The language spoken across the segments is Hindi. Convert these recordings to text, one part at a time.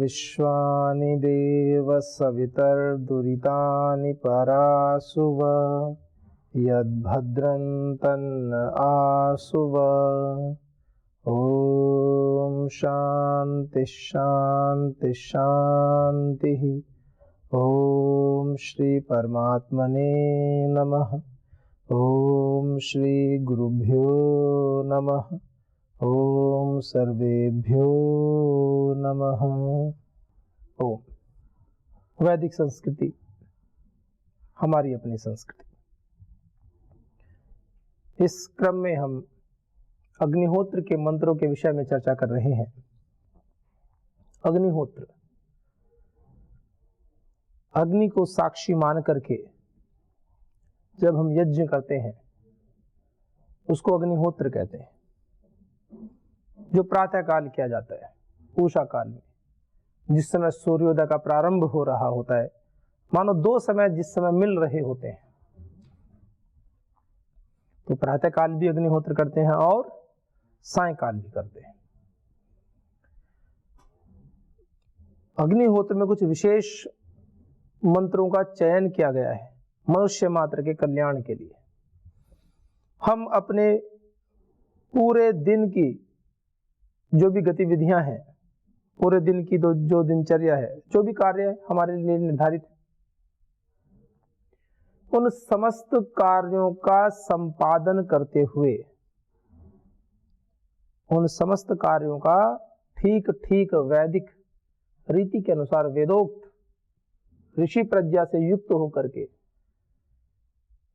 विश्वानि देव सवितर्दुरितानि परासुव यद्भद्रं तन्न आसुव। ओम शांति शांति शांति। ओम श्री परमात्मने नमः। ओम श्री गुरुभ्यो नमः। ओम सर्वेभ्यो नमः। ओम। वैदिक संस्कृति हमारी अपनी संस्कृति। इस क्रम में हम अग्निहोत्र के मंत्रों के विषय में चर्चा कर रहे हैं। अग्निहोत्र, अग्नि को साक्षी मान करके जब हम यज्ञ करते हैं उसको अग्निहोत्र कहते हैं, जो प्रातः काल किया जाता है, उषा काल में, जिस समय सूर्योदय का प्रारंभ हो रहा होता है। मानो दो समय जिस समय मिल रहे होते हैं, तो प्रातः काल भी अग्निहोत्र करते हैं और सायंकाल भी करते हैं। अग्निहोत्र में कुछ विशेष मंत्रों का चयन किया गया है मनुष्य मात्र के कल्याण के लिए। हम अपने पूरे दिन की जो भी गतिविधियां हैं, पूरे दिन की जो दिनचर्या है, जो भी कार्य हमारे लिए निर्धारित है, उन समस्त कार्यों का संपादन करते हुए, उन समस्त कार्यों का ठीक ठीक वैदिक रीति के अनुसार, वेदोक्त ऋषि प्रज्ञा से युक्त होकर के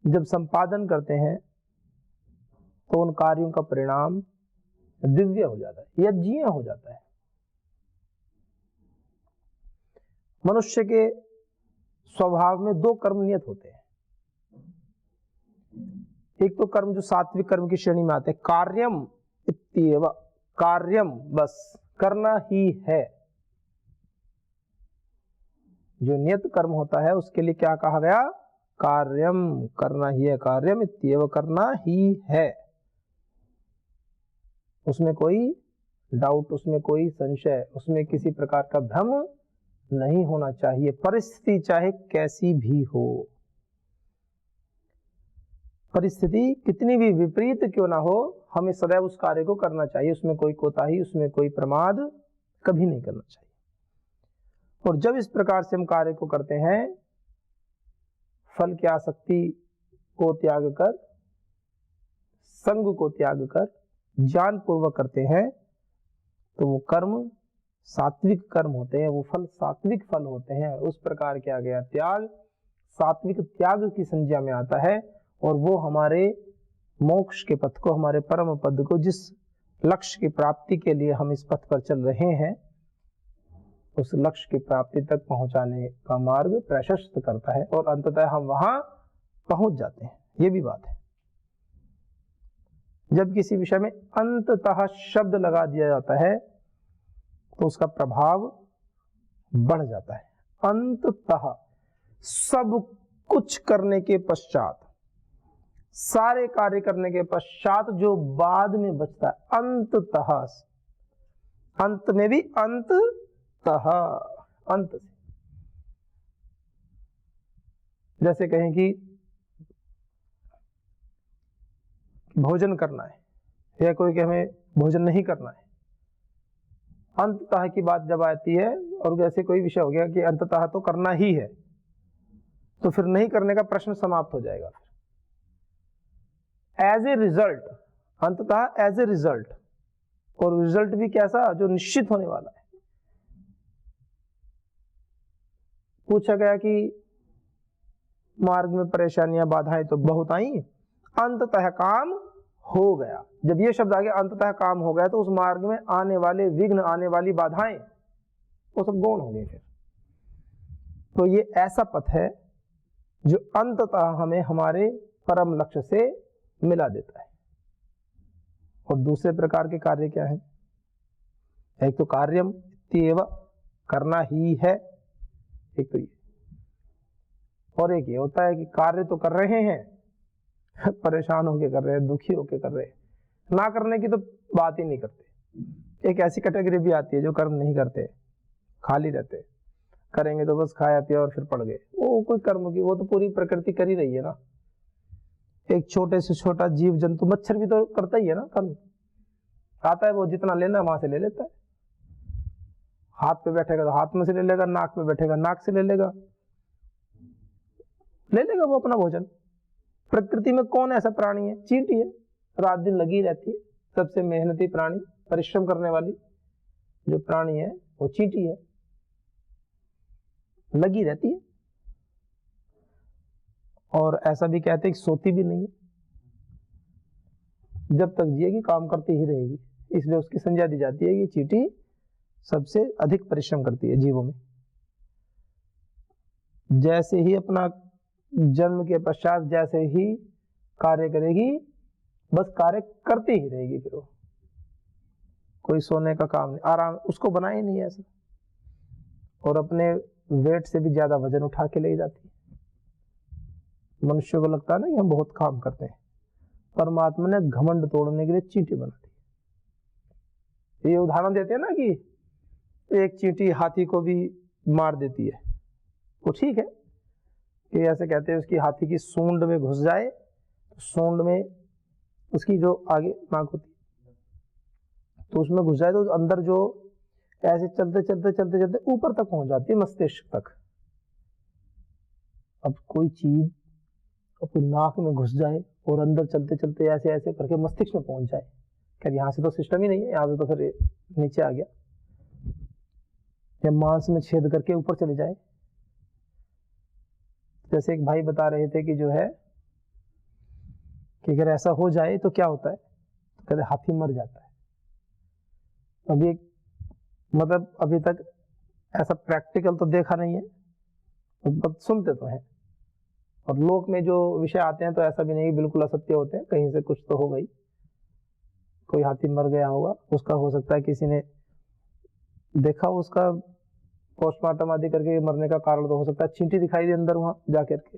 जब संपादन करते हैं तो उन कार्यों का परिणाम दिव्य हो जाता है, यज्ञीय हो जाता है। मनुष्य के स्वभाव में दो कर्म नियत होते हैं। एक तो कर्म जो सात्विक कर्म की श्रेणी में आते हैं, कार्यम इत्येव, कार्यम बस करना ही है। जो नियत कर्म होता है उसके लिए क्या कहा गया? कार्यम, करना ही है। कार्यम इत्येव, करना ही है। उसमें कोई डाउट, उसमें कोई संशय, उसमें किसी प्रकार का भ्रम नहीं होना चाहिए, परिस्थिति चाहे कैसी भी हो। परिस्थिति कितनी भी विपरीत क्यों ना हो, हमें सदैव उस कार्य को करना चाहिए। उसमें कोई कोताही, उसमें कोई प्रमाद कभी नहीं करना चाहिए। और जब इस प्रकार से हम कार्य को करते हैं, फल की आसक्ति को त्याग कर, संग को त्याग कर, ज्ञान पूर्वक करते हैं, तो वो कर्म सात्विक कर्म होते हैं, वो फल सात्विक फल होते हैं। उस प्रकार किया गया त्याग सात्विक त्याग की संज्ञा में आता है, और वो हमारे मोक्ष के पथ को, हमारे परम पद को, जिस लक्ष्य की प्राप्ति के लिए हम इस पथ पर चल रहे हैं, उस लक्ष्य की प्राप्ति तक पहुंचाने का मार्ग प्रशस्त करता है, और अंततः हम वहां पहुंच जाते हैं। ये भी बात है। जब किसी विषय में अंततः शब्द लगा दिया जाता है तो उसका प्रभाव बढ़ जाता है। अंततः, सब कुछ करने के पश्चात, सारे कार्य करने के पश्चात जो बाद में बचता है, अंततः, अंत में भी अंततः, अंत से। जैसे कहें कि भोजन करना है, या कोई कि हमें भोजन नहीं करना है, अंततः की बात जब आती है, और जैसे कोई विषय हो गया कि अंततः तो करना ही है, तो फिर नहीं करने का प्रश्न समाप्त हो जाएगा। एज ए रिजल्ट, अंततः एज ए रिजल्ट, और रिजल्ट भी कैसा? जो निश्चित होने वाला है। पूछा गया कि मार्ग में परेशानियां, बाधाएं तो बहुत आई, अंततः काम हो गया। जब ये शब्द आ गया, अंततः काम हो गया, तो उस मार्ग में आने वाले विघ्न, आने वाली बाधाएं, वो सब गौण हो गए फिर। तो ये ऐसा पथ है जो अंततः हमें हमारे परम लक्ष्य से मिला देता है। और दूसरे प्रकार के कार्य क्या है? एक तो कार्यम इत्येव, करना ही है, एक तो ये, और एक ये होता है कि कार्य तो कर रहे हैं, परेशान होके कर रहे हैं, दुखी होके कर रहे हैं, ना करने की तो बात ही नहीं करते। एक ऐसी कैटेगरी भी आती है जो कर्म नहीं करते, खाली रहते, करेंगे तो बस खाया पिया और फिर पड़ गए। वो कोई कर्म की, वो तो पूरी प्रकृति कर ही रही है ना। एक छोटे से छोटा जीव जंतु, मच्छर भी तो करता ही है ना कर्म। आता है वो जितना लेना वहां से ले लेता है। हाथ पे बैठेगा तो हाथ में से ले लेगा, नाक पे बैठेगा नाक से ले लेगा वो अपना भोजन। प्रकृति में कौन ऐसा प्राणी है? चींटी है, रात दिन लगी रहती है। सबसे मेहनती प्राणी, परिश्रम करने वाली जो प्राणी है वो चींटी है, लगी रहती है। और ऐसा भी कहते हैं कि सोती भी नहीं है, जब तक जिएगी काम करती ही रहेगी। इसलिए उसकी संज्ञा दी जाती है कि चींटी सबसे अधिक परिश्रम करती है जीवों में। जैसे ही अपना जन्म के पश्चात जैसे ही कार्य करेगी, बस कार्य करती ही रहेगी। फिर वो कोई सोने का काम नहीं, आराम उसको बना ही नहीं ऐसा। और अपने वेट से भी ज्यादा वजन उठा के ले जाती है। मनुष्य को लगता है ना कि हम बहुत काम करते हैं, परमात्मा ने घमंड तोड़ने के लिए चींटी बना दी। ये उदाहरण देते हैं ना कि एक चींटी हाथी को भी मार देती है, वो ठीक है कि ऐसे कहते हैं उसकी हाथी की सूंड में घुस जाए, तो सूंड में उसकी जो आगे नाक होती तो उसमें घुस जाए तो अंदर जो ऐसे चलते चलते चलते चलते ऊपर तक पहुंच जाती है, मस्तिष्क तक। अब कोई चीज अपनी नाक में घुस जाए और अंदर चलते चलते ऐसे ऐसे करके मस्तिष्क में पहुंच जाए, क्या यहाँ से तो सिस्टम ही नहीं है, यहाँ से तो फिर नीचे आ गया, या मांस में छेद करके ऊपर चले जाए। जैसे एक भाई बता रहे थे कि जो है कि अगर ऐसा हो जाए तो क्या होता है, तो कहते हाथी मर जाता है। अभी मतलब अभी तक ऐसा प्रैक्टिकल तो देखा नहीं है, तो सुनते तो हैं। और लोक में जो विषय आते हैं तो ऐसा भी नहीं बिल्कुल असत्य होते हैं, कहीं से कुछ तो हो गई, कोई हाथी मर गया होगा, उसका हो सकता है किसी ने देखा, उसका पोस्टमार्टम आदि करके मरने का कारण तो हो सकता है चींटी दिखाई दे अंदर वहां जाकर के,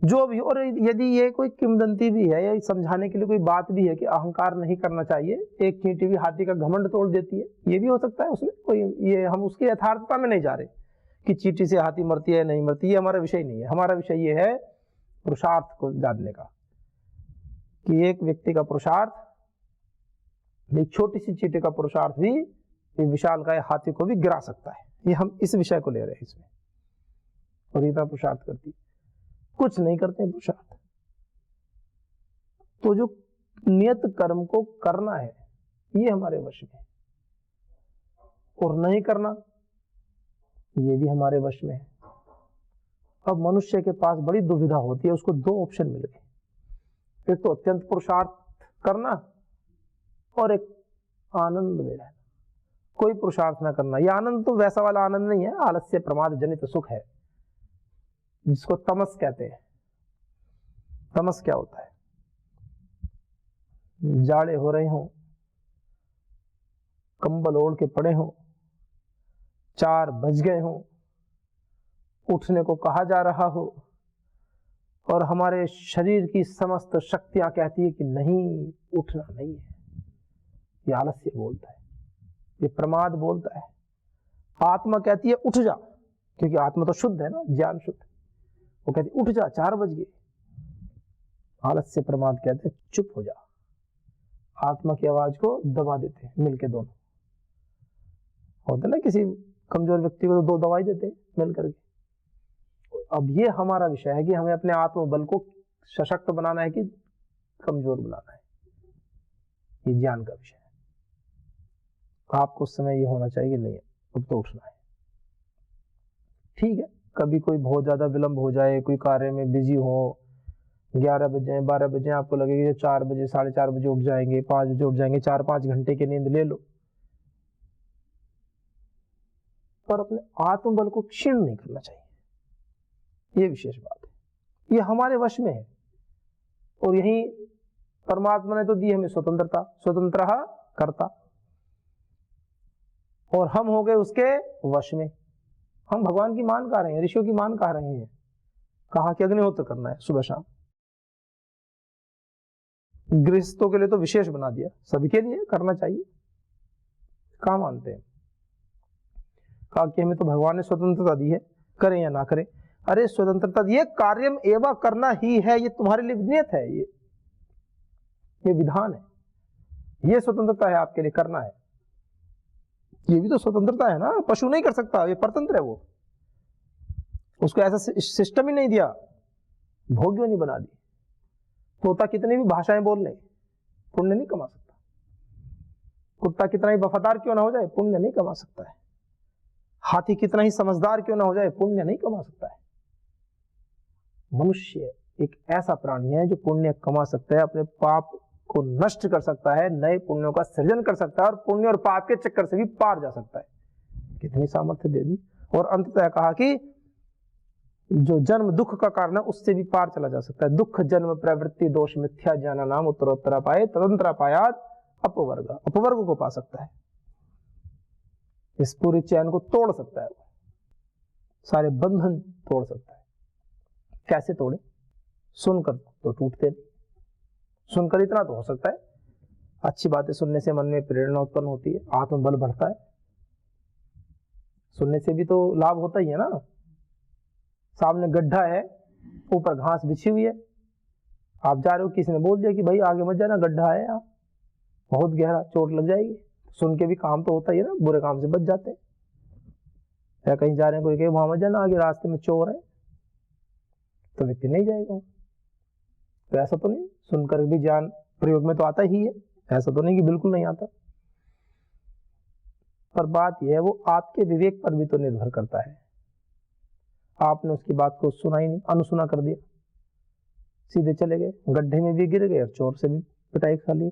जो भी। और यदि ये कोई किंवदंती भी है या समझाने के लिए कोई बात भी है कि अहंकार नहीं करना चाहिए, एक चींटी भी हाथी का घमंड तोड़ देती है, ये भी हो सकता है उसमें कोई, ये हम उसकी यथार्थता में नहीं जा रहे कि चींटी से हाथी मरती है नहीं मरती, ये हमारा विषय नहीं है। हमारा विषय ये है पुरुषार्थ को जानने का, कि एक व्यक्ति का पुरुषार्थ, एक छोटी सी चींटी का पुरुषार्थ भी विशालकाय हाथी को भी गिरा सकता है। ये हम इस विषय को ले रहे हैं इसमें। और इतना पुरुषार्थ करती, कुछ नहीं करते पुरुषार्थ। तो जो नियत कर्म को करना है ये हमारे वश में है, और नहीं करना ये भी हमारे वश में है। अब मनुष्य के पास बड़ी दुविधा होती है, उसको दो ऑप्शन मिल गए, एक तो अत्यंत पुरुषार्थ करना और एक आनंद में रहना, कोई पुरुषार्थ ना करना। यह आनंद तो वैसा वाला आनंद नहीं है, आलस्य प्रमाद जनित सुख है, जिसको तमस कहते हैं। तमस क्या होता है? जाड़े हो रहे हों, कंबल ओढ़ के पड़े हों, 4 बज गए हों, उठने को कहा जा रहा हो, और हमारे शरीर की समस्त शक्तियां कहती है कि नहीं, उठना नहीं है। ये आलस्य बोलता है, ये प्रमाद बोलता है। आत्मा कहती है उठ जा, क्योंकि आत्मा तो शुद्ध है ना, ज्ञान शुद्ध। वो कहती उठ जा, 4 बज गए। आलस्य प्रमाद कहते हैं चुप हो जा। आत्मा की आवाज को दबा देते हैं मिलके दोनों। होता ना किसी कमजोर व्यक्ति को तो 2 दवाई देते हैं मिल करके। अब ये हमारा विषय है कि हमें अपने आत्मबल को सशक्त बनाना है कि कमजोर बनाना है, ये ज्ञान का विषय है। आपको उस समय ये होना चाहिए नहीं, अब तो उठना है। ठीक है, कभी कोई बहुत ज्यादा विलंब हो जाए, कोई कार्य में बिजी हो, 11 बजे 12 बजे आपको लगेगा 4 बजे 4:30 बजे उठ जाएंगे, 5 बजे उठ जाएंगे, 4-5 घंटे की नींद ले लो, पर अपने आत्मबल को क्षीण नहीं करना चाहिए। ये विशेष बात है, ये हमारे वश में है। और यही परमात्मा ने तो दी हमें स्वतंत्रता, स्वतंत्र कर्ता, और हम हो गए उसके वश में। हम भगवान की मान कहा रहे हैं, ऋषियों की मान कहा रहे हैं। कहा कि अग्निहोत्र करना है सुबह शाम। गृहस्थों के लिए तो विशेष बना दिया, सभी के लिए करना चाहिए। कहाँ मानते हैं? कहा कि हमें तो भगवान ने स्वतंत्रता दी है, करें या ना करें। अरे स्वतंत्रता दी है, कार्यम एवं करना ही है, ये तुम्हारे लिए नियत है, ये विधान है, ये स्वतंत्रता है आपके लिए, करना है। ये भी तो स्वतंत्रता है ना, पशु नहीं कर सकता, ये परतंत्र है। वो उसको ऐसा सिस्टम ही नहीं दिया, भोग्य नहीं बना दी। तोता कितनी भी भाषाएं बोल ले, पुण्य नहीं कमा सकता। कुत्ता कितना ही वफादार क्यों ना हो जाए, पुण्य नहीं कमा सकता है। हाथी कितना ही समझदार क्यों ना हो जाए, पुण्य नहीं कमा सकता है। मनुष्य एक ऐसा प्राणी है जो पुण्य कमा सकता है, अपने पाप को नष्ट कर सकता है, नए पुण्यों का सृजन कर सकता है, और पुण्य और पाप के चक्कर से भी पार जा सकता है। कितनी सामर्थ्य दे दी। और अंततः कहा कि जो जन्म दुख का कारण है उससे भी पार चला जा सकता है। दुख जन्म प्रवृत्ति दोष मिथ्या ज्ञान नाम उत्तरोत्तर पाए तदंतर पायात अपवर्ग, अपवर्ग को पा सकता है। इस पूरी चैन को तोड़ सकता है, वो सारे बंधन तोड़ सकता है। कैसे तोड़े? सुनकर तो टूटते नहीं, सुनकर इतना तो हो सकता है, अच्छी बातें सुनने से मन में प्रेरणा उत्पन्न होती है, आत्मबल बढ़ता है। सुनने से भी तो लाभ होता ही है ना। सामने गड्ढा है, ऊपर घास बिछी हुई है, आप जा रहे हो, किसी ने बोल दिया कि भाई आगे मत जाना, गड्ढा है यहाँ, बहुत गहरा, चोट लग जाएगी। सुन के भी काम तो होता ही है ना, बुरे काम से बच जाते हैं। या कहीं जा रहे हैं, कोई कहे वहां मत जाना, आगे रास्ते में चोर है, तो व्यक्ति नहीं जाएगा। तो ऐसा तो नहीं, सुनकर भी ज्ञान प्रयोग में तो आता ही है, ऐसा तो नहीं कि बिल्कुल नहीं आता। पर बात यह है, वो आपके विवेक पर भी तो निर्भर करता है। आपने उसकी बात को सुना ही नहीं, अनसुना कर दिया, सीधे चले गए, गड्ढे में भी गिर गए और चोर से भी पिटाई खा ली।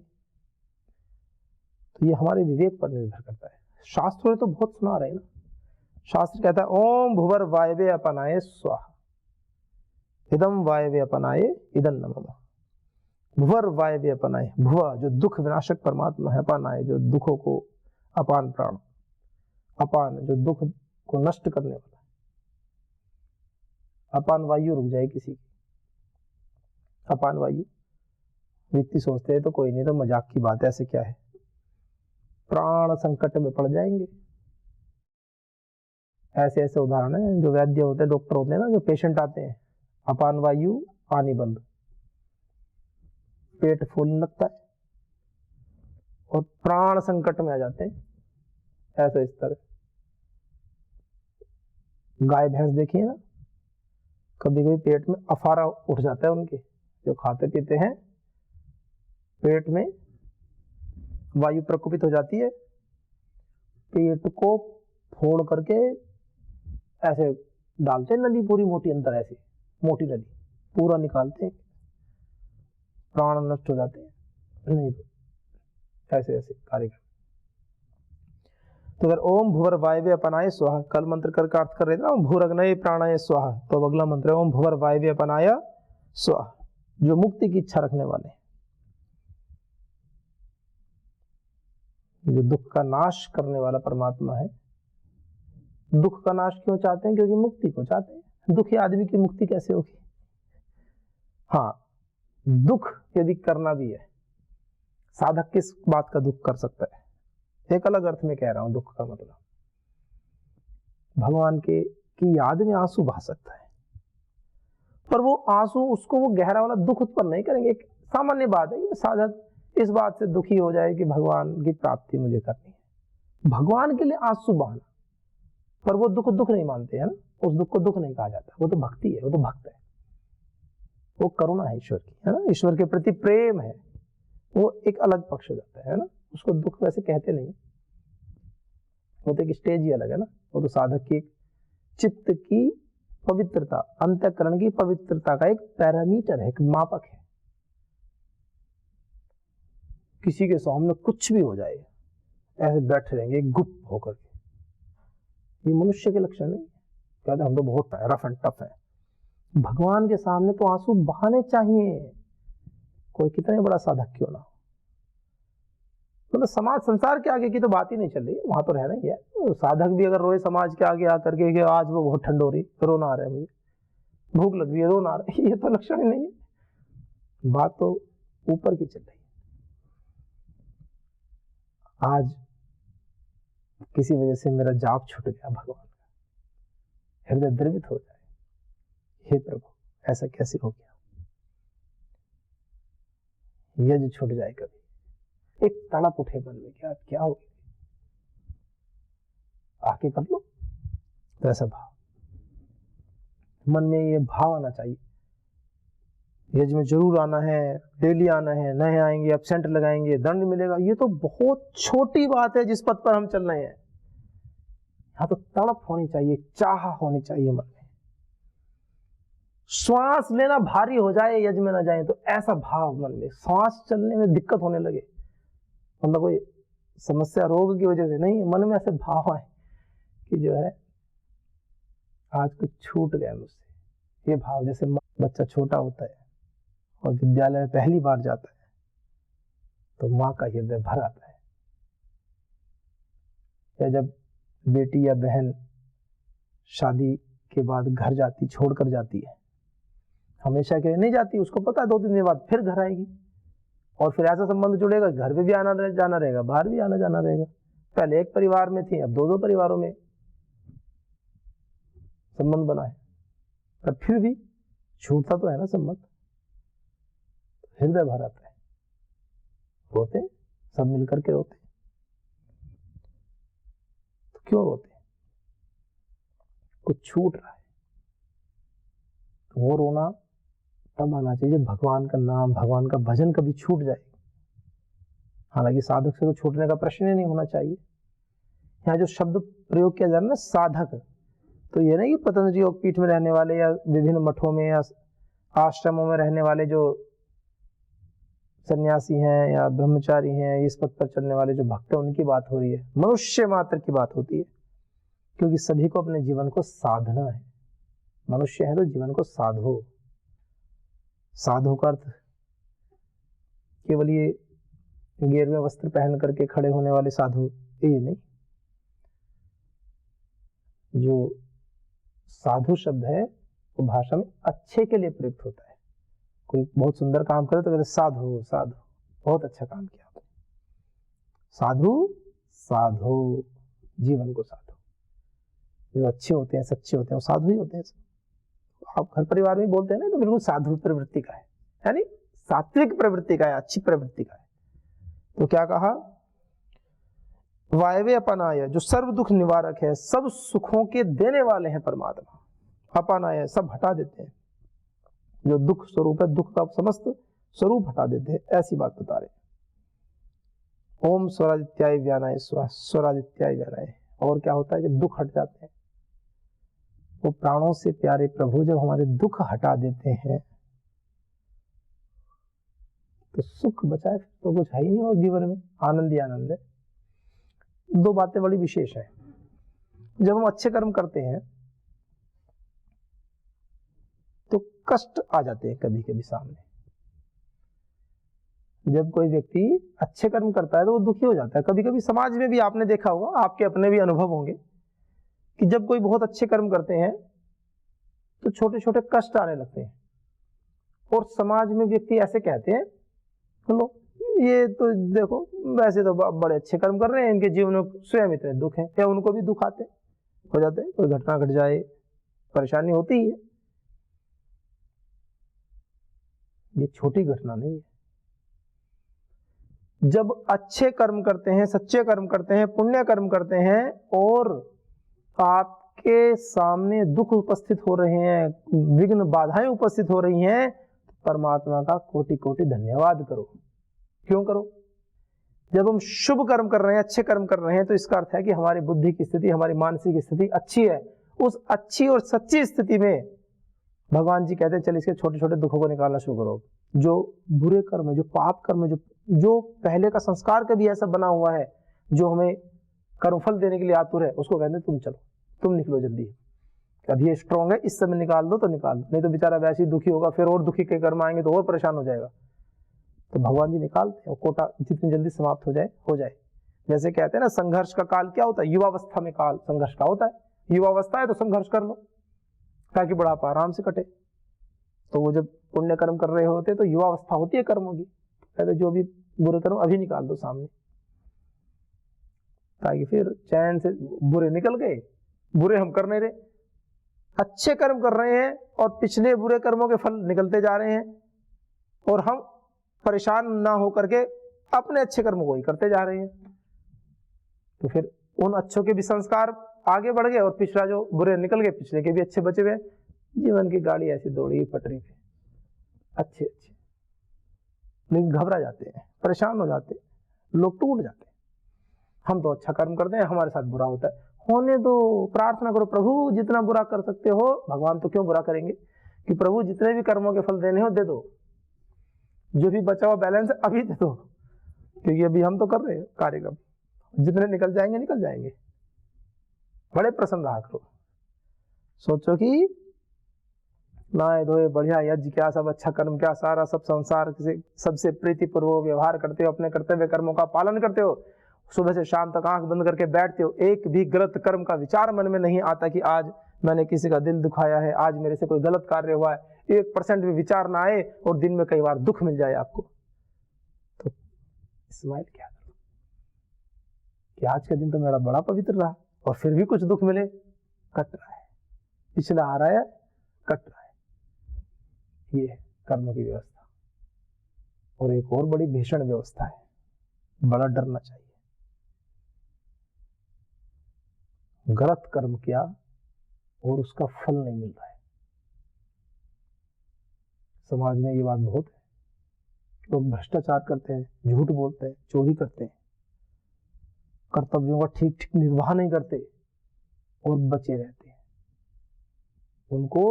तो ये हमारे विवेक पर निर्भर करता है। शास्त्रों ने तो बहुत सुना रहे हैं ना। शास्त्र कहता है ओम भुवर वायवे अपनाए स्वाहा, इदम वायवे अपनाए इदं नमः। भुवर वायवे अपनाए, भुवा जो दुख विनाशक परमात्मा है, अपनाए जो दुखों को, अपान प्राण, अपान जो दुख को नष्ट करने वाला है। अपान वायु रुक जाए किसी की, अपान वायु, व्यक्ति सोचते हैं तो कोई नहीं, तो मजाक की बात है, ऐसे क्या है, प्राण संकट में पड़ जाएंगे। ऐसे ऐसे उदाहरण है, जो वैद्य होते हैं, डॉक्टर होते हैं ना, जो पेशेंट आते हैं, अपान वायु आनी बंद, पेट फूलने लगता है और प्राण संकट में आ जाते हैं। ऐसे इस तरह गाय भैंस देखिए ना, कभी कभी पेट में अफारा उठ जाता है उनके, जो खाते पीते हैं, पेट में वायु प्रकोपित हो जाती है, पेट को फोड़ करके ऐसे डालते हैं नली पूरी मोटी, अंदर ऐसी मोटी नली पूरा निकालते हैं, प्राण नष्ट हो जाते हैं। नहीं तो ऐसे ऐसे कार्यक्रम। तो अगर ओम भुवर वायवे अपनाए स्वाहा, कल मंत्र करके अर्थ कर रहे थे ना, भूरग्नये प्राणाय स्वाहा, तो अब अगला मंत्र है ओम भुवर वायवे अपनाय स्वाहा, जो मुक्ति की इच्छा रखने वाले, जो दुख का नाश करने वाला परमात्मा है। दुख का नाश क्यों चाहते हैं? क्योंकि मुक्ति को चाहते हैं। दुखी आदमी की मुक्ति कैसे होगी? हाँ, दुख यदि करना भी है, साधक किस बात का दुख कर सकता है? एक अलग अर्थ में कह रहा हूं दुख का मतलब, भगवान के की याद में आंसू बहा सकता है, पर वो आंसू उसको वो गहरा वाला दुख उत्पन्न नहीं करेंगे। एक सामान्य बात है कि साधक इस बात से दुखी हो जाए कि भगवान की प्राप्ति मुझे करनी है, भगवान के लिए आंसू बहाना, पर वो दुख दुख नहीं मानते है ना, उस दुख को दुख नहीं कहा जाता। वो तो भक्ति है, वो तो भक्त है, वो करुणा है ईश्वर की, है ना, ईश्वर के प्रति प्रेम है, वो एक अलग पक्ष हो जाता है ना, उसको दुख वैसे कहते नहीं, वो तो एक स्टेज ही अलग है ना। वो तो साधक की चित्त की पवित्रता, अंतःकरण की पवित्रता का एक पैरामीटर है, एक मापक है। किसी के सामने कुछ भी हो जाए ऐसे बैठे रहेंगे गुप्त होकर के, ये मनुष्य के लक्षण नहीं। कहते हम तो बहुत रफ एंड टफ है। भगवान के सामने तो आंसू बहाने चाहिए, कोई कितने बड़ा साधक क्यों ना हो। मतलब समाज संसार के आगे की तो बात ही नहीं चल रही, वहां तो रहना ही है। तो साधक भी अगर रोए समाज के आगे आकर के कि आज वो बहुत ठंड हो रही, रोना आ रहा है, मुझे भूख लग रही है, रोना आ रहा है, ये तो लक्षण ही नहीं है। बात तो ऊपर की चल रही है। आज किसी वजह से मेरा जाप छूट गया भगवान का, हृदय द्रवित हो जाए, हे प्रभु ऐसा कैसे हो गया, यज्ञ छूट जाए कभी, एक तड़प उठे मन में, क्या हो गया, आके कर लो। तो ऐसा भाव मन में, ये भाव आना चाहिए, यज्ञ में जरूर आना है, डेली आना है, नहीं आएंगे एब्सेंट लगाएंगे दंड मिलेगा। ये तो बहुत छोटी बात है जिस पद पर हम चल रहे हैं। यहाँ तो तड़प होनी चाहिए, चाह होनी चाहिए मन में। श्वास लेना भारी हो जाए यज्ञ में ना जाए तो ऐसा भाव मन में, श्वास चलने में दिक्कत होने लगे, मतलब कोई समस्या रोग की वजह से नहीं, मन में ऐसे भाव आए कि जो है आज कुछ छूट गया मुझसे। ये भाव, जैसे बच्चा छोटा होता है और विद्यालय में पहली बार जाता है तो माँ का हृदय भर आता है, या जब बेटी या बहन शादी के बाद घर जाती, छोड़कर जाती है, हमेशा के लिए नहीं जाती, उसको पता है 2-3 दिन बाद फिर घर आएगी, और फिर ऐसा संबंध जुड़ेगा, घर में भी आना जाना रहेगा, बाहर भी आना जाना रहेगा। पहले एक परिवार में थी, अब 2-2 परिवारों में संबंध बना है, पर फिर भी छूटता तो है ना संबंध, हृदय भर आता है, रोते सब मिलकर के रोते। तो क्यों रोते? कुछ छूट रहा है, तो वो रोना तब आना चाहिए जब भगवान का नाम, भगवान का भजन कभी छूट जाए। हालांकि साधक से तो छूटने का प्रश्न ही नहीं होना चाहिए। यहाँ जो शब्द प्रयोग किया जा रहा है ना साधक, तो ये नहीं कि पतंजलि योग पीठ में रहने वाले या विभिन्न मठों में या आश्रमों में रहने वाले जो सन्यासी हैं या ब्रह्मचारी हैं, इस पद पर चलने वाले जो भक्त हैं, उनकी बात हो रही है। मनुष्य मात्र की बात होती है, क्योंकि सभी को अपने जीवन को साधना है। मनुष्य है तो जीवन को साधो। साधु का अर्थ केवल ये गेरुए वस्त्र पहन करके खड़े होने वाले साधु, ये नहीं। जो साधु शब्द है वो भाषा में अच्छे के लिए प्रयुक्त होता है। कोई बहुत सुंदर काम करे तो कहते साधु साधु, बहुत अच्छा काम किया आपने। साधु साधो, जीवन को साधो। जो अच्छे होते हैं, सच्चे होते हैं, वो साधु ही होते हैं। आप घर परिवार में बोलते हैं ना, तो बिल्कुल साधु प्रवृत्ति का है, यानी सात्विक प्रवृत्ति का है, अच्छी प्रवृत्ति का है। तो क्या कहा? वायवे अपनाय, जो सर्व दुख निवारक है, सब सुखों के देने वाले हैं परमात्मा। अपनाय, सब हटा देते हैं, जो दुख स्वरूप है, दुख का समस्त स्वरूप हटा देते हैं, ऐसी बात बता रहे। ओम स्वरादित्याय व्यानाय स्वाहा, स्वरादित्याय व्यानाय। और क्या होता है जब दुख हट जाते हैं? वो प्राणों से प्यारे प्रभु जब हमारे दुख हटा देते हैं तो सुख बचाए तो कुछ है ही नहीं और जीवन में, आनंद ही आनंद है। 2 बातें बड़ी विशेष है। जब हम अच्छे कर्म करते हैं तो कष्ट आ जाते हैं कभी कभी सामने। जब कोई व्यक्ति अच्छे कर्म करता है तो वो दुखी हो जाता है। कभी कभी समाज में भी आपने देखा होगा, आपके अपने भी अनुभव होंगे कि जब कोई बहुत अच्छे कर्म करते हैं तो छोटे छोटे कष्ट आने लगते हैं, और समाज में व्यक्ति ऐसे कहते हैं, लो ये तो देखो वैसे तो बड़े अच्छे कर्म कर रहे हैं, इनके जीवन में स्वयं इतने दुख हैं, या उनको भी दुख आते हो जाते हैं, कोई घटना घट जाए परेशानी होती ही है। ये छोटी घटना नहीं है। जब अच्छे कर्म करते हैं, सच्चे कर्म करते हैं, पुण्य कर्म करते हैं, और आपके सामने दुख उपस्थित हो रहे हैं, विघ्न बाधाएं उपस्थित हो रही हैं, तो परमात्मा का कोटि कोटि धन्यवाद करो। क्यों करो? जब हम शुभ कर्म कर रहे हैं, अच्छे कर्म कर रहे हैं, तो इसका अर्थ है कि हमारी बुद्धि की स्थिति, हमारी मानसिक स्थिति अच्छी है। उस अच्छी और सच्ची स्थिति में भगवान जी कहते हैं चल इसके छोटे छोटे दुखों को निकालना शुरू करो। जो बुरे कर्म है, जो पाप कर्म है, जो पहले का संस्कार कभी ऐसा बना हुआ है जो हमें कर्मफल देने के लिए आतुर है, उसको कहते हैं तुम चलो, तुम निकलो जल्दी, अभी ये स्ट्रॉन्ग है, इस समय निकाल दो तो निकाल दो, नहीं तो बेचारा वैसे ही दुखी होगा, फिर और दुखी के कर्म आएंगे तो और परेशान हो जाएगा। तो भगवान जी निकालते हैं, कोटा जितनी जल्दी समाप्त हो जाए। जैसे कहते हैं ना, संघर्ष का काल क्या होता है? युवावस्था में काल संघर्ष का होता है। युवावस्था है तो संघर्ष कर लो ताकि बुढ़ापा आराम से कटे। तो वो जब पुण्य कर्म कर रहे होते तो युवावस्था होती है कर्मों की, कहते जो भी बुरे कर्म अभी निकाल दो सामने, ताकि फिर चैन से बुरे निकल गए, बुरे हम कर नहीं रहे, अच्छे कर्म कर रहे हैं और पिछले बुरे कर्मों के फल निकलते जा रहे हैं, और हम परेशान ना होकर के अपने अच्छे कर्म को ही करते जा रहे हैं। तो फिर उन अच्छों के भी संस्कार आगे बढ़ गए और पिछला जो बुरे निकल गए, पिछले के भी अच्छे बचे हुए। जीवन की गाड़ी ऐसी दौड़ी पटरी पे, अच्छे अच्छे, लेकिन घबरा जाते हैं, परेशान हो जाते हैं, लोग टूट जाते हैं। हम तो अच्छा कर्म करते हैं, हमारे साथ बुरा होता है, होने दो, प्रार्थना करो प्रभु जितना बुरा कर सकते हो, भगवान तो क्यों बुरा करेंगे, कि प्रभु जितने भी कर्मों के फल देने हो दे दो, जो भी बचा हुआ बैलेंस अभी दे दो, क्योंकि अभी हम तो कर रहे हैं कार्यक्रम, जितने निकल जाएंगे निकल जाएंगे। बड़े प्रसन्न रहा करो, सोचो कि नहाए धोए बढ़िया यज्ञ क्या, सब अच्छा कर्म क्या, सारा सब संसार से सबसे प्रीतिपूर्वक व्यवहार करते हो, अपने कर्तव्य कर्मों का पालन करते हो, सुबह से शाम तक आंख बंद करके बैठते हो, एक भी गलत कर्म का विचार मन में नहीं आता कि आज मैंने किसी का दिल दुखाया है, आज मेरे से कोई गलत कार्य हुआ है, 1% भी विचार ना आए, और दिन में कई बार दुख मिल जाए आपको, तो स्माइल क्या करो कि आज का दिन तो मेरा बड़ा पवित्र रहा, और फिर भी कुछ दुख मिले, कट रहा है, पिछला आ रहा है, कट रहा है। ये है कर्म की व्यवस्था। और एक और बड़ी भीषण व्यवस्था है, बड़ा डरना चाहिए। गलत कर्म किया और उसका फल नहीं मिल रहा है। समाज में ये बात बहुत है, लोग भ्रष्टाचार करते हैं, झूठ बोलते हैं, चोरी करते हैं, कर्तव्यों का ठीक ठीक निर्वाह नहीं करते और बचे रहते हैं, उनको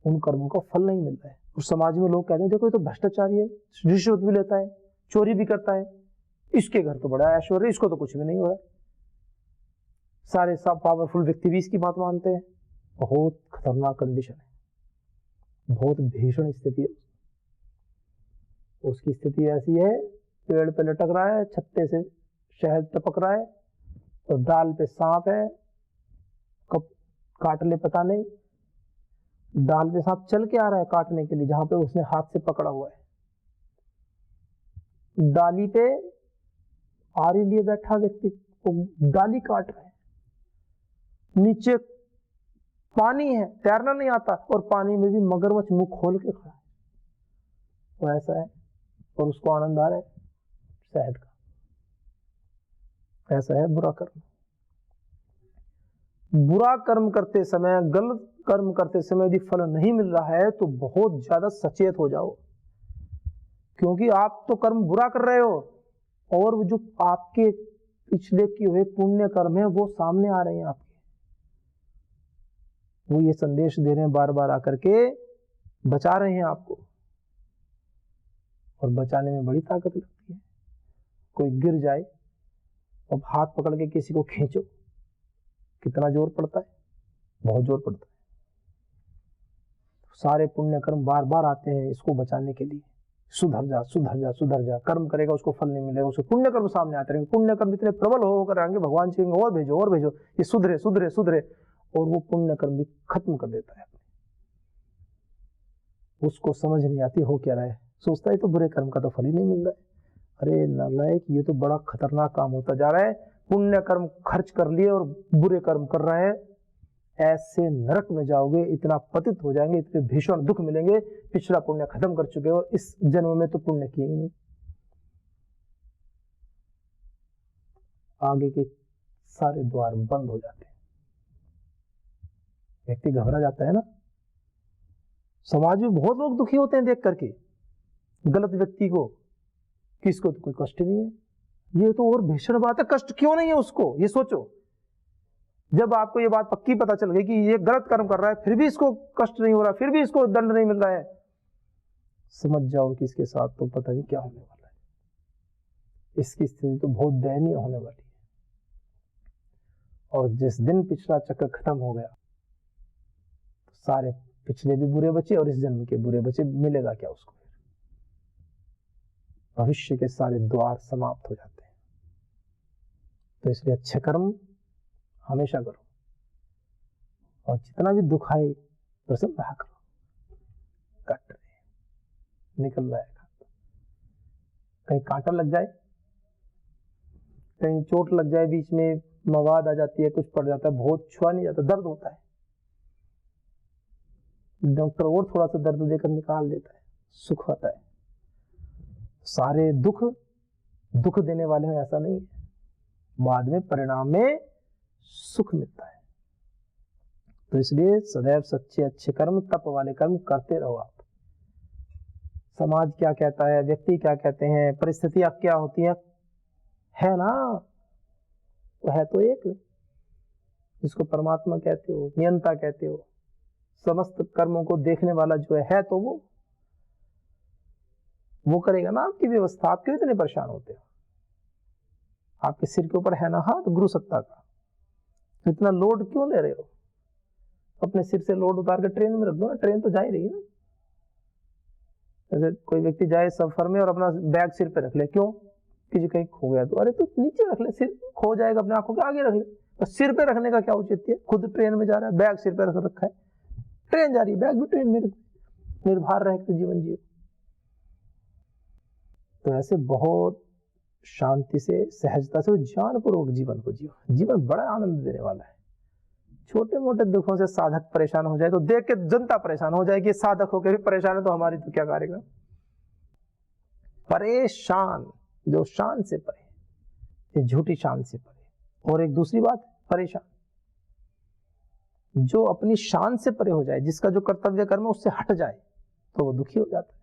उन कर्मों का फल नहीं मिल रहा है। और समाज में लोग कहते हैं देखो ये तो भ्रष्टाचारी है, रिश्वत भी लेता है, चोरी भी करता है, इसके घर तो बड़ा ऐश्वर्य, इसको तो कुछ भी नहीं हो रहा है। सारे सब पावरफुल व्यक्ति भी इसकी बात मानते हैं। बहुत खतरनाक कंडीशन है, बहुत भीषण स्थिति है। उसकी स्थिति ऐसी है, पेड़ पे लटक रहा है, छत्ते से शहद टपक रहा है, तो डाल पे सांप है, कब काट ले पता नहीं, डाल पे सांप चल के आ रहा है काटने के लिए, जहां पे उसने हाथ से पकड़ा हुआ है। डाली पे आरी लिए बैठा व्यक्ति डाली काट रहा है, नीचे पानी है, तैरना नहीं आता, और पानी में भी मगरमच्छ मुंह खोल के खड़ा है, वो ऐसा है, और उसको आनंद आ रहा है शहद का। ऐसा है बुरा कर्म। बुरा कर्म करते समय, गलत कर्म करते समय यदि फल नहीं मिल रहा है तो बहुत ज्यादा सचेत हो जाओ, क्योंकि आप तो कर्म बुरा कर रहे हो और जो आपके पिछले किए हुए पुण्य कर्म है वो सामने आ रहे हैं आपके, वो ये संदेश दे रहे हैं बार बार आकर के, बचा रहे हैं आपको। और बचाने में बड़ी ताकत लगती है। कोई गिर जाए, अब हाथ पकड़ के किसी को खींचो, कितना जोर पड़ता है, बहुत जोर पड़ता है। सारे पुण्य कर्म बार बार आते हैं इसको बचाने के लिए, सुधर जा सुधर जा सुधर जा, कर्म करेगा उसको फल नहीं मिलेगा, उसको पुण्य कर्म सामने आते रहेंगे, पुण्य कर्म इतने प्रबल होकर आएंगे, भगवान कहेंगे और भेजो और भेजो, ये सुधरे सुधरे सुधरे, और वो पुण्य कर्म भी खत्म कर देता है। उसको समझ नहीं आती हो क्या रहा है, सोचता है तो बुरे कर्म का तो फल ही नहीं मिल रहा है। अरे नालायक, ये तो बड़ा खतरनाक काम होता जा रहा है, पुण्य कर्म खर्च कर लिए और बुरे कर्म कर रहे हैं, ऐसे नरक में जाओगे, इतना पतित हो जाएंगे, इतने भीषण दुख मिलेंगे, पिछला पुण्य खत्म कर चुके हो, इस जन्म में तो पुण्य किए ही नहीं। आगे के सारे द्वार बंद हो जाते हैं, व्यक्ति घबरा जाता है ना। समाज में बहुत लोग दुखी होते हैं देख करके गलत व्यक्ति को, किसको तो कोई कष्ट नहीं है। ये तो और भीषण बात है, कष्ट क्यों नहीं है उसको, ये सोचो। जब आपको ये बात पक्की पता चल गई कि ये गलत कर्म कर रहा है, फिर भी इसको कष्ट नहीं हो रहा, फिर भी इसको दंड नहीं मिल रहा है, समझ जाओ कि इसके साथ तो पता नहीं क्या होने वाला है, इसकी स्थिति तो बहुत दयनीय होने वाली है। और जिस दिन पिछला चक्र खत्म हो गया तो सारे पिछले भी बुरे बचे और इस जन्म के बुरे बचे, मिलेगा क्या उसको? भविष्य के सारे द्वार समाप्त हो जाते हैं। तो इसलिए अच्छे कर्म हमेशा करो, और जितना भी दुख आए प्रसन्न रहा करो। कट रहे निकल रहा है, कहीं कांटा लग जाए, कहीं चोट लग जाए, बीच में मवाद आ जाती है, कुछ पड़ जाता है, बहुत छुआ नहीं जाता, दर्द होता है, डॉक्टर और थोड़ा सा दर्द देकर निकाल देता है, सुख होता है। सारे दुख देने वाले हैं ऐसा नहीं है, बाद में परिणाम में सुख मिलता है। तो इसलिए सदैव सच्चे अच्छे कर्म, तप वाले कर्म करते रहो आप। समाज क्या कहता है, व्यक्ति क्या कहते हैं, परिस्थितियां क्या होती है ना, तो है तो एक, जिसको परमात्मा कहते हो, नियंता कहते हो, समस्त कर्मों को देखने वाला जो है तो वो करेगा ना आपकी व्यवस्था। आप क्यों इतने परेशान होते हो? आपके सिर के ऊपर है ना हाथ गुरु सत्ता का, तो इतना लोड क्यों ले रहे हो? अपने सिर से लोड उतार कर ट्रेन में रख दो ना, ट्रेन तो जा ही रही है ना। जैसे कोई व्यक्ति जाए सफर में और अपना बैग सिर पे रख ले, क्यों? किसी कहीं खो गया तो अरे तो नीचे रख ले, सिर खो जाएगा, अपने आंखों के आगे रख ले। तो सिर पे रखने का क्या औचित्य है? खुद ट्रेन में जा रहा है, बैग सिर पे रख रखा है, ट्रेन जा रही है, बैग भी ट्रेन में, निर्भर रह के जीवन जियो। तो ऐसे बहुत शांति से, सहजता से, ज्ञानपूर्वक जीवन को जियो। जीवन बड़ा आनंद देने वाला है। छोटे मोटे दुखों से साधक परेशान हो जाए तो देख के जनता परेशान हो जाएगी, साधक होकर भी परेशान है तो हमारी तो क्या कार्यक्रम। परेशान, जो शान से परे, ये झूठी शान से परे। और एक दूसरी बात, परेशान जो अपनी शान से परे हो जाए, जिसका जो कर्तव्य कर्म है उससे हट जाए, तो वो दुखी हो जाता है।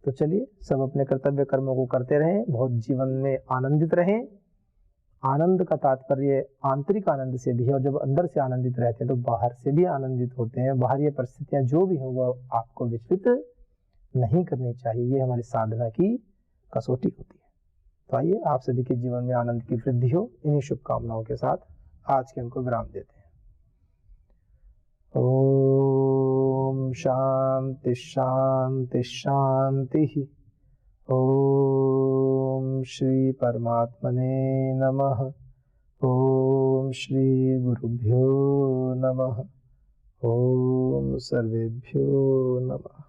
तो चलिए सब अपने कर्तव्य कर्मों को करते रहें, बहुत जीवन में आनंदित रहें। आनंद का तात्पर्य आंतरिक आनंद से भी है, और जब अंदर से आनंदित रहते हैं तो बाहर से भी आनंदित होते हैं। बाहरी परिस्थितियां जो भी हो वो आपको विचलित नहीं करनी चाहिए, ये हमारी साधना की कसौटी होती है। तो आइए आप सभी के जीवन में आनंद की वृद्धि हो, इन्हीं शुभकामनाओं के साथ आज के हमको विराम देते हैं। ओम शांति शांति शांति। ओम श्री परमात्मने नमः। ओम श्री गुरुभ्यो नमः। ओम सर्वेभ्यो नमः।